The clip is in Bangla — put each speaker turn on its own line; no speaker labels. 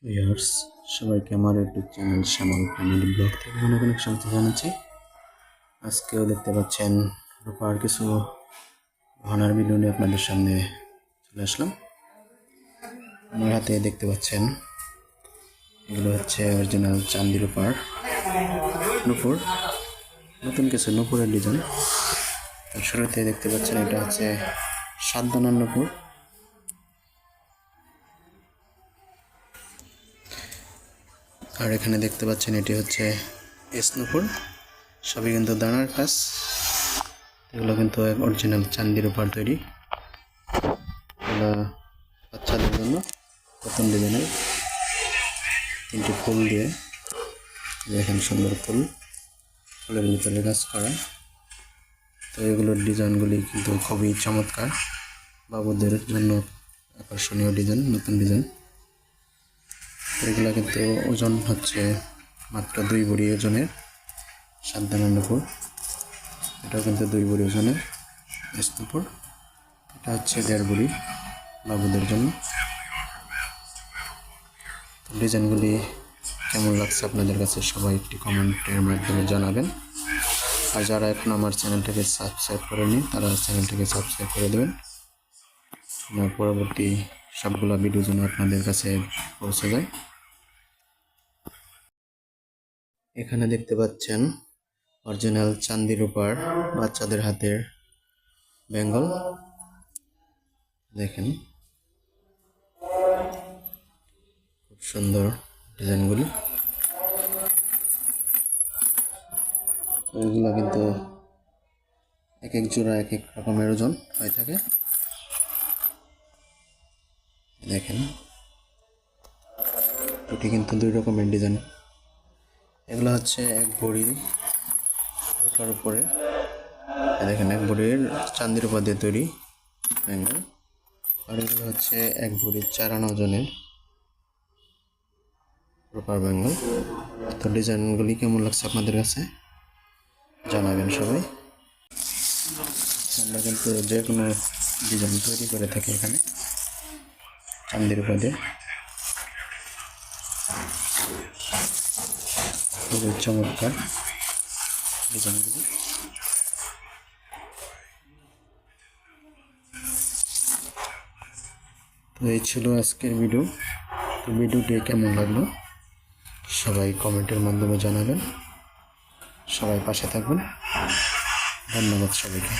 ভিউয়ার্স সবাইকে আমার ইউটিউব চ্যানেল শ্যামল ফ্যামিলি ব্লগ থেকে অনেক অনেক স্বাগত জানাচ্ছি। আজকেও দেখতে পাচ্ছেন রূপার কিছু গহনার ভিডিও নিয়ে আপনাদের সামনে চলে আসলাম। আমার হাতে দেখতে পাচ্ছেন এগুলো হচ্ছে অরিজিনাল চান্দি রূপার নূপুর, নতুন কিছু নূপুরের ডিজাইন। শুরুতে দেখতে পাচ্ছেন এটা হচ্ছে 7 দানার নূপুর। আর এখানে দেখতে পাচ্ছেন এটি হচ্ছে নূপুর, সবই কিন্তু দানার কাজ। এগুলো কিন্তু অরিজিনাল চান্দির উপর তৈরি। এগুলো বাচ্চাদের জন্য প্রথম ডিজাইনের 3টি ফুল দিয়ে দেখেন, সুন্দর ফুল, ফুলের ভিতরে কাজ করা। তো এগুলোর ডিজাইনগুলি কিন্তু খুবই চমৎকার, বাবুদের জন্য আকর্ষণীয় ডিজাইন, নতুন ডিজাইন। এগুলো কিন্তু ওজন হচ্ছে মাত্র 2 ভরি ওজনের 7 দানার নূপুর। এটাও কিন্তু 2 ভরি ওজনের নূপুর। এটা হচ্ছে 1.5 ভরি বাবুদের জন্য। ডিজাইনগুলি কেমন লাগছে আপনাদের কাছে সবাই একটি কমেন্টের মাধ্যমে জানাবেন। আর যারা এখন আমার চ্যানেলটাকে সাবস্ক্রাইব করেনি তারা চ্যানেলটাকে সাবস্ক্রাইব করে দেবেন, আমার পরবর্তী সবগুলো ভিডিও যেন আপনাদের কাছে পৌঁছে যায়। এখানে দেখতে পাচ্ছেন অরিজিনাল চান্দি রূপার বাচ্চাদের হাতের বেঙ্গল। দেখেন খুব সুন্দর ডিজাইনগুলি। এগুলো কিন্তু এক এক জোড়া এক এক রকমের ওজন হয়ে থাকে। দেখেন এটি কিন্তু 2 রকমের ডিজাইন। এগুলো হচ্ছে 1 ভরি রূপার উপরে। দেখেন 1 ভরির চান্দির উপর দিয়ে তৈরি বেঙ্গল। আর এগুলো হচ্ছে 1 ভরির 4 আনা ওজনের রূপার বেঙ্গল। তো ডিজাইনগুলি কেমন লাগছে আপনাদের কাছে জানাবেন সবাই। আমরা কিন্তু যে কোনো ডিজাইন তৈরি করে থাকি এখানে চান্দির উপর দিয়ে। খুবই চমৎকার ডিজাইনগুলি। তো এই ছিল আজকের ভিডিও। তো ভিডিওটি কেমন লাগলো সবাই কমেন্টের মাধ্যমে জানাবেন। সবাই পাশে থাকবেন। ধন্যবাদ সবাইকে।